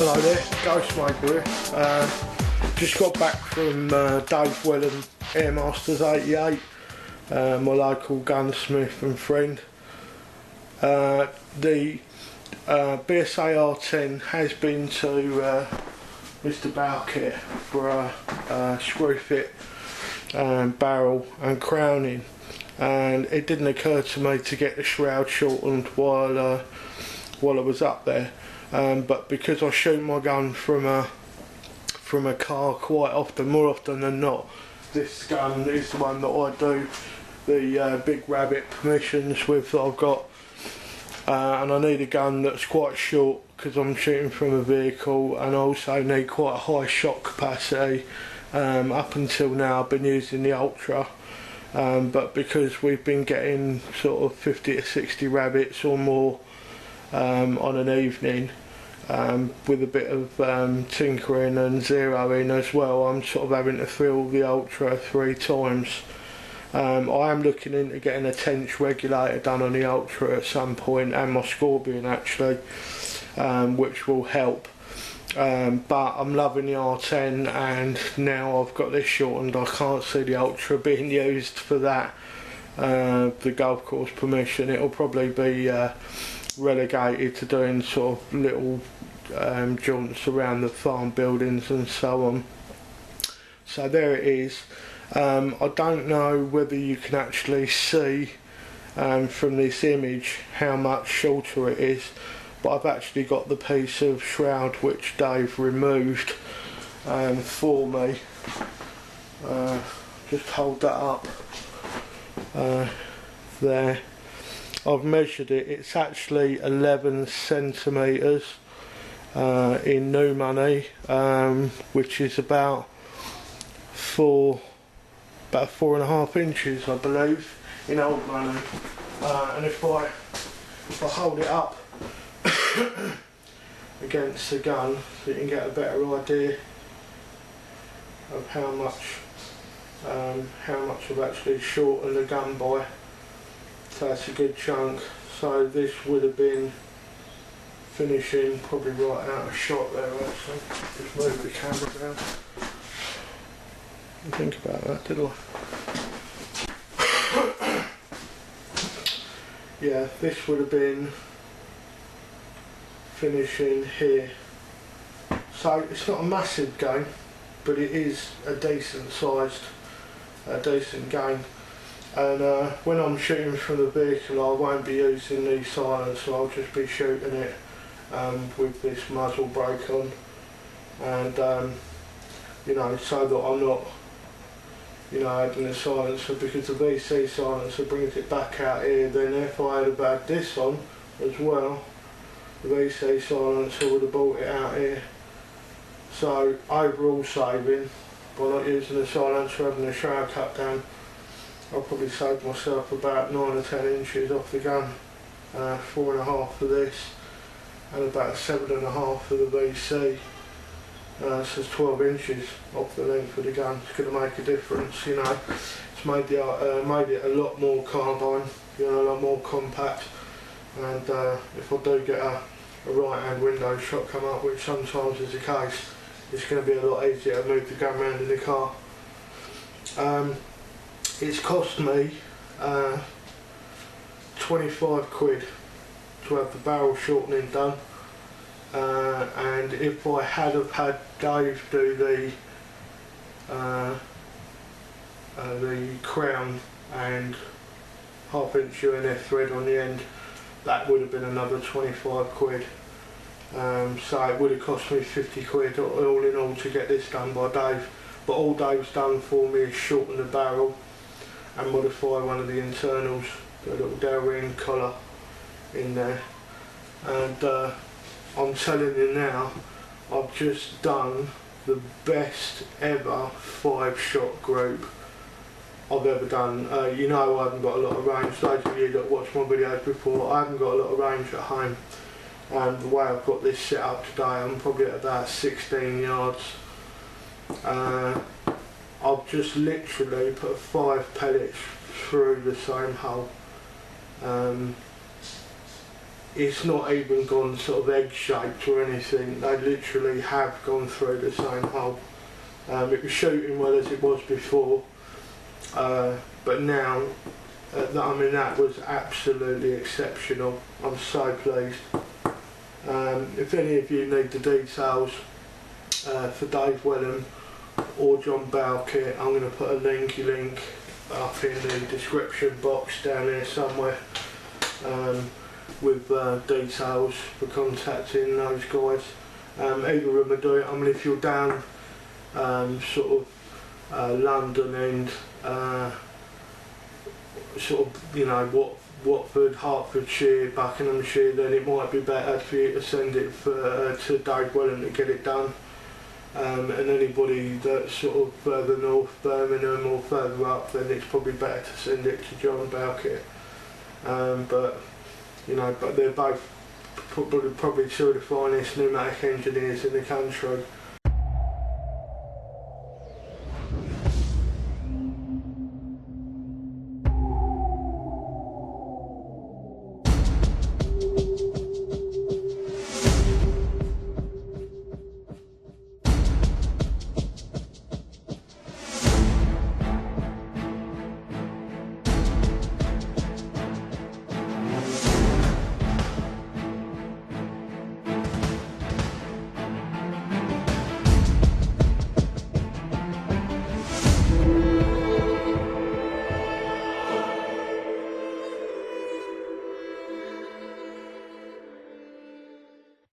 Hello there, Ghostmaker here. Just got back from Dave Wellen Airmasters 88, my local gunsmith and friend. The Bsa R10 has been to Mr. Bowkit for a screw fit, barrel and crowning, and it didn't occur to me to get the shroud shortened while I was up there. But because I shoot my gun from a car quite often, more often than not, this gun is the one that I do the big rabbit permissions with that I've got, and I need a gun that's quite short because I'm shooting from a vehicle, and I also need quite a high shot capacity. Up until now I've been using the Ultra, but because we've been getting sort of 50 to 60 rabbits or more on an evening, with a bit of tinkering and zeroing as well, I'm sort of having to fill the Ultra 3 times. I am looking into getting a tench regulator done on the Ultra at some point, and my Scorpion actually, which will help. But I'm loving the R10, and now I've got this shortened, I can't see the Ultra being used for that, the golf course permission. It'll probably be relegated to doing sort of little jaunts around the farm buildings and so on. So there it is. I don't know whether you can actually see from this image how much shorter it is, but I've actually got the piece of shroud which Dave removed for me. Just hold that up there. I've measured it, it's actually 11 centimetres in new money, which is about 4.5 inches, I believe, in old money. And if I hold it up against the gun, so you can get a better idea of how much I've actually shortened the gun by. So that's a good chunk. So this would have been finishing probably right out of shot there actually. Just move the camera down. Didn't think about that, did I? Yeah, this would have been finishing here. So it's not a massive game, but it is a decent sized, decent game. And when I'm shooting from the vehicle, I won't be using the silencer, I'll just be shooting it with this muzzle brake on, and you know, so that I'm not, you know, adding the silencer, because the VC silencer brings it back out here. Then if I had had this on as well, the VC silencer would have brought it out here. So overall saving by not using the silencer, having the shroud cut down, I'll probably save myself about 9 or 10 inches off the gun, 4.5 for this, and about 7.5 for the VC. So it's 12 inches off the length of the gun. It's going to make a difference, you know. It's made it a lot more carbine, you know, a lot more compact. And if I do get a right-hand window shot come up, which sometimes is the case, it's going to be a lot easier to move the gun around in the car. It's cost me 25 quid to have the barrel shortening done, and if I had have had Dave do the crown and 1/2 inch UNF thread on the end, that would have been another 25 quid. So it would have cost me 50 quid all in all to get this done by Dave. But all Dave's done for me is shorten the barrel and modify one of the internals, the little Delrin collar in there. And I'm telling you now, I've just done the best ever 5-shot group I've ever done. You know, I haven't got a lot of range. Those of you that watched my videos before, I haven't got a lot of range at home. And the way I've got this set up today, I'm probably at about 16 yards. I've just literally put 5 pellets through the same hole. it's not even gone sort of egg shaped or anything. They literally have gone through the same hole. It was shooting well as it was before, but now, I mean, that was absolutely exceptional. I'm so pleased. If any of you need the details for Dave Wellham or John Bowkett, I'm going to put a link up in the description box down there somewhere, with details for contacting those guys. Either of them do it. I mean, if you're down sort of London end, sort of, you know, Watford, Hertfordshire, Buckinghamshire, then it might be better for you to send it to Dave Wellham to get it done. And anybody that's sort of further north, Birmingham or further up, then it's probably better to send it to John Bowkett. But you know, but they're both probably two of the finest pneumatic engineers in the country.